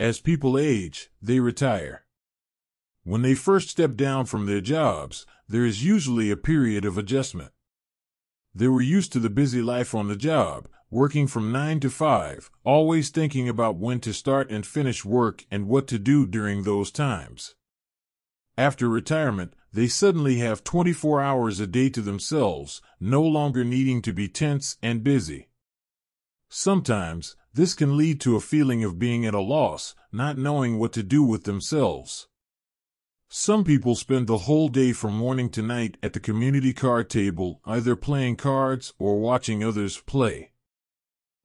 As people age, they retire. When they first step down from their jobs, there is usually a period of adjustment. They were used to the busy life on the job, working from 9 to 5, always thinking about when to start and finish work and what to do during those times. After retirement, they suddenly have 24 hours a day to themselves, no longer needing to be tense and busy. Sometimes, this can lead to a feeling of being at a loss, not knowing what to do with themselves. Some people spend the whole day from morning to night at the community card table, either playing cards or watching others play.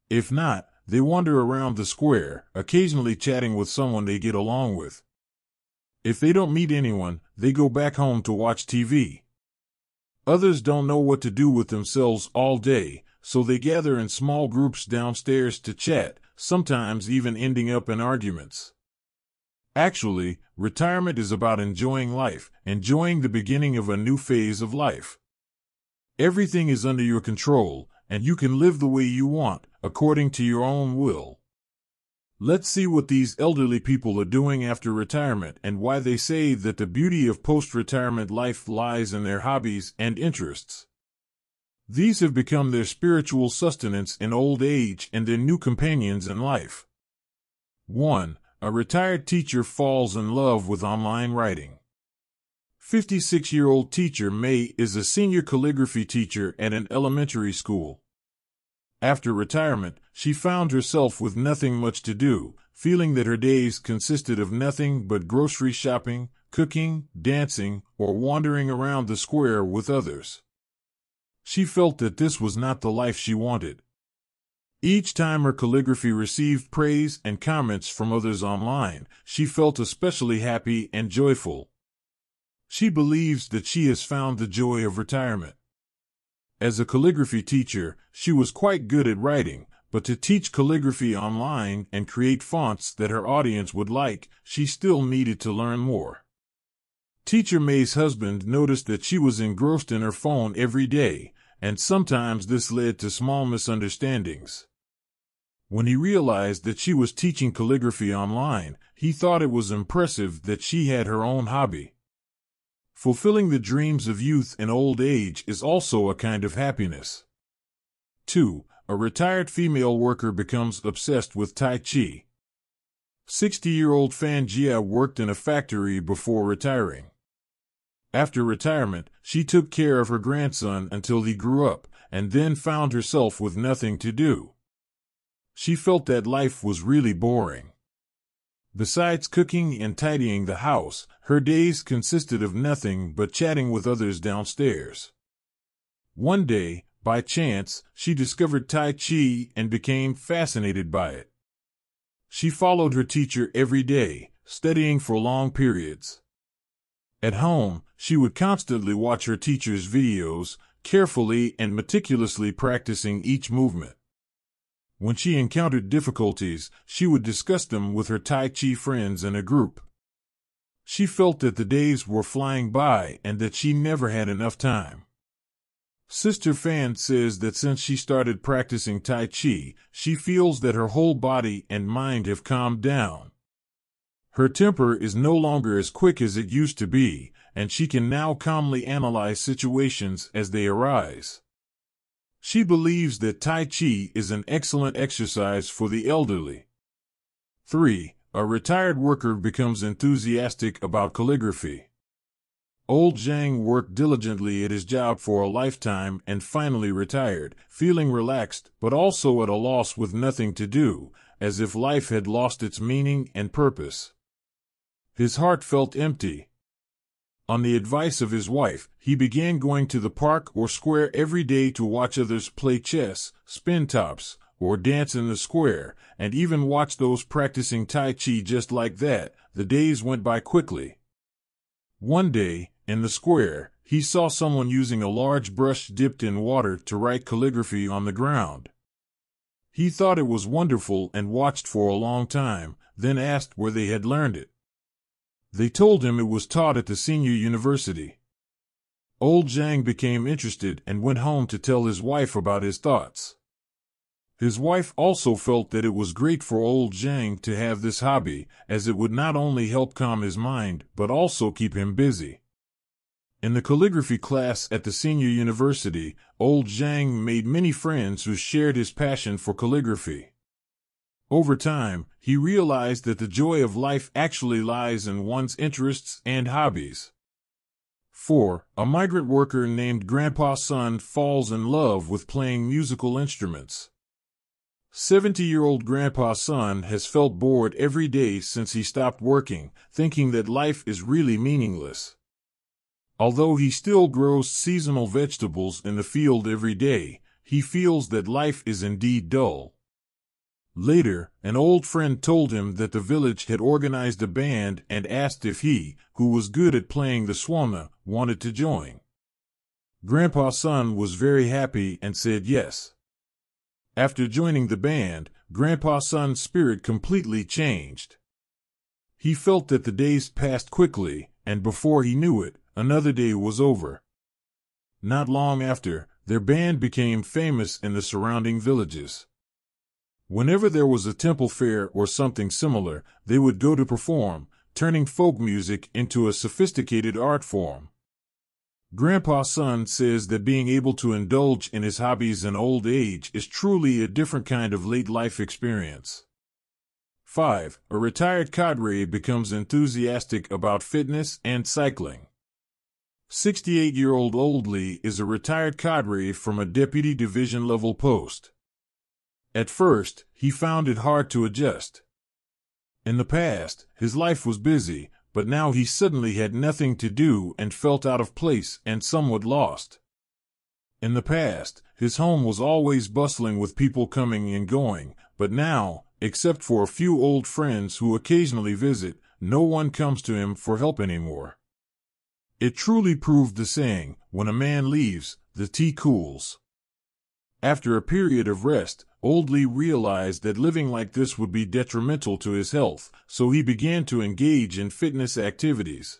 If not, they wander around the square, occasionally chatting with someone they get along with. If they don't meet anyone, they go back home to watch TV. Others don't know what to do with themselves all day, so they gather in small groups downstairs to chat, sometimes even ending up in arguments. Actually, retirement is about enjoying life, enjoying the beginning of a new phase of life. Everything is under your control, and you can live the way you want, according to your own will. Let's see what these elderly people are doing after retirement and why they say that the beauty of post-retirement life lies in their hobbies and interests. These have become their spiritual sustenance in old age and their new companions in life. 1. A retired teacher falls in love with online writing. 56-year-old teacher May is a senior calligraphy teacher at an elementary school. After retirement, she found herself with nothing much to do, feeling that her days consisted of nothing but grocery shopping, cooking, dancing, or wandering around the square with others. She felt that this was not the life she wanted. Each time her calligraphy received praise and comments from others online, she felt especially happy and joyful. She believes that she has found the joy of retirement. As a calligraphy teacher, she was quite good at writing, but to teach calligraphy online and create fonts that her audience would like, she still needed to learn more. Teacher May's husband noticed that she was engrossed in her phone every day, and sometimes this led to small misunderstandings. When he realized that she was teaching calligraphy online, he thought it was impressive that she had her own hobby. Fulfilling the dreams of youth and old age is also a kind of happiness. 2. A retired female worker becomes obsessed with Tai Chi. 60-year-old Fan Jia worked in a factory before retiring. After retirement, she took care of her grandson until he grew up, and then found herself with nothing to do. She felt that life was really boring. Besides cooking and tidying the house, her days consisted of nothing but chatting with others downstairs. One day, by chance, she discovered Tai Chi and became fascinated by it. She followed her teacher every day, studying for long periods. At home, she would constantly watch her teacher's videos, carefully and meticulously practicing each movement. When she encountered difficulties, she would discuss them with her Tai Chi friends in a group. She felt that the days were flying by and that she never had enough time. Sister Fan says that since she started practicing Tai Chi, she feels that her whole body and mind have calmed down. Her temper is no longer as quick as it used to be, and she can now calmly analyze situations as they arise. She believes that Tai Chi is an excellent exercise for the elderly. 3. A retired worker becomes enthusiastic about calligraphy. Old Zhang worked diligently at his job for a lifetime and finally retired, feeling relaxed but also at a loss with nothing to do, as if life had lost its meaning and purpose. His heart felt empty. On the advice of his wife, he began going to the park or square every day to watch others play chess, spin tops, or dance in the square, and even watch those practicing Tai Chi just like that. The days went by quickly. One day, in the square, he saw someone using a large brush dipped in water to write calligraphy on the ground. He thought it was wonderful and watched for a long time, then asked where they had learned it. They told him it was taught at the senior university. Old Zhang became interested and went home to tell his wife about his thoughts. His wife also felt that it was great for old Zhang to have this hobby, as it would not only help calm his mind, but also keep him busy. In the calligraphy class at the senior university, old Zhang made many friends who shared his passion for calligraphy. Over time, he realized that the joy of life actually lies in one's interests and hobbies. 4. A migrant worker named Grandpa Sun falls in love with playing musical instruments. 70-year-old Grandpa Sun has felt bored every day since he stopped working, thinking that life is really meaningless. Although he still grows seasonal vegetables in the field every day, he feels that life is indeed dull. Later, an old friend told him that the village had organized a band and asked if he, who was good at playing the swana, wanted to join. Grandpa Sun was very happy and said yes. After joining the band, Grandpa Sun's spirit completely changed. He felt that the days passed quickly, and before he knew it, another day was over. Not long after, their band became famous in the surrounding villages. Whenever there was a temple fair or something similar, they would go to perform, turning folk music into a sophisticated art form. Grandpa Sun says that being able to indulge in his hobbies in old age is truly a different kind of late life experience. 5. A retired cadre becomes enthusiastic about fitness and cycling. 68-year-old Old Lee is a retired cadre from a deputy division level post. At first, he found it hard to adjust. In the past, his life was busy, but now he suddenly had nothing to do and felt out of place and somewhat lost. In the past, his home was always bustling with people coming and going, but now, except for a few old friends who occasionally visit, no one comes to him for help anymore. It truly proved the saying, when a man leaves, the tea cools. After a period of rest, Old Lee realized that living like this would be detrimental to his health, so he began to engage in fitness activities.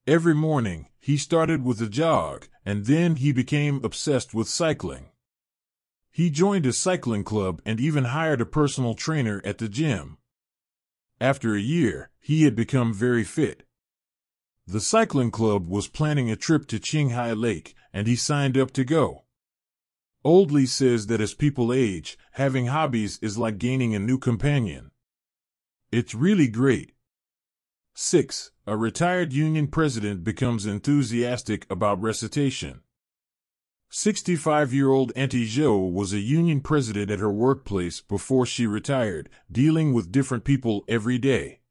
Every morning, he started with a jog, and then he became obsessed with cycling. He joined a cycling club and even hired a personal trainer at the gym. After a year, he had become very fit. The cycling club was planning a trip to Qinghai Lake, and he signed up to go. Old Lee says that as people age, having hobbies is like gaining a new companion. It's really great. 6. A retired union president becomes enthusiastic about recitation. 65-year-old Auntie Zhou was a union president at her workplace before she retired, dealing with different people every day.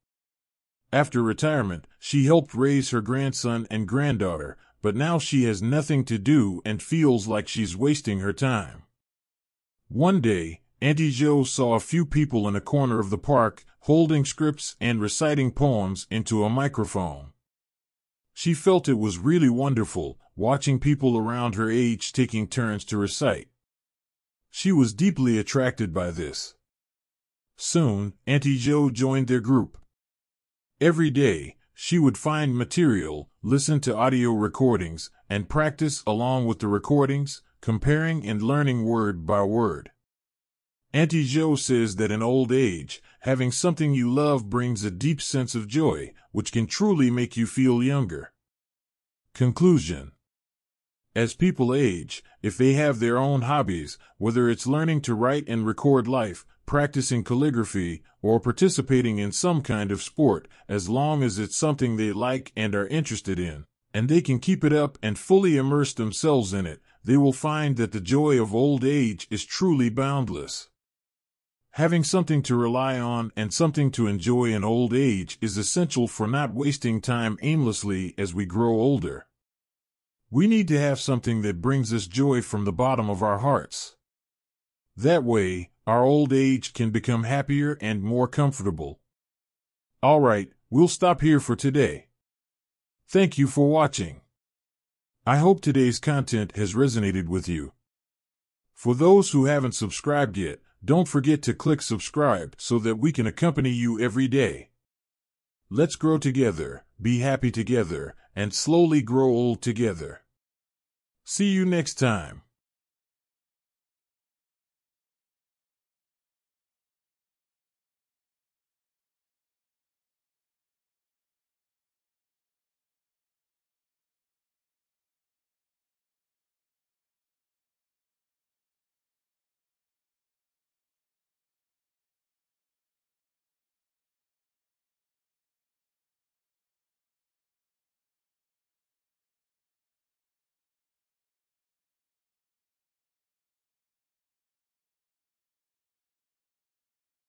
After retirement, she helped raise her grandson and granddaughter, but now she has nothing to do and feels like she's wasting her time. One day, Auntie Zhou saw a few people in a corner of the park, holding scripts and reciting poems into a microphone. She felt it was really wonderful, watching people around her age taking turns to recite. She was deeply attracted by this. Soon, Auntie Zhou joined their group. Every day, she would find material, listen to audio recordings, and practice along with the recordings, comparing and learning word by word. Auntie Zhou says that in old age, having something you love brings a deep sense of joy, which can truly make you feel younger. Conclusion. As people age, if they have their own hobbies, whether it's learning to write and record life, practicing calligraphy, or participating in some kind of sport, as long as it's something they like and are interested in, and they can keep it up and fully immerse themselves in it, they will find that the joy of old age is truly boundless. Having something to rely on and something to enjoy in old age is essential for not wasting time aimlessly as we grow older. We need to have something that brings us joy from the bottom of our hearts. That way, our old age can become happier and more comfortable. All right, we'll stop here for today. Thank you for watching. I hope today's content has resonated with you. For those who haven't subscribed yet, don't forget to click subscribe so that we can accompany you every day. Let's grow together, be happy together, and slowly grow old together. See you next time.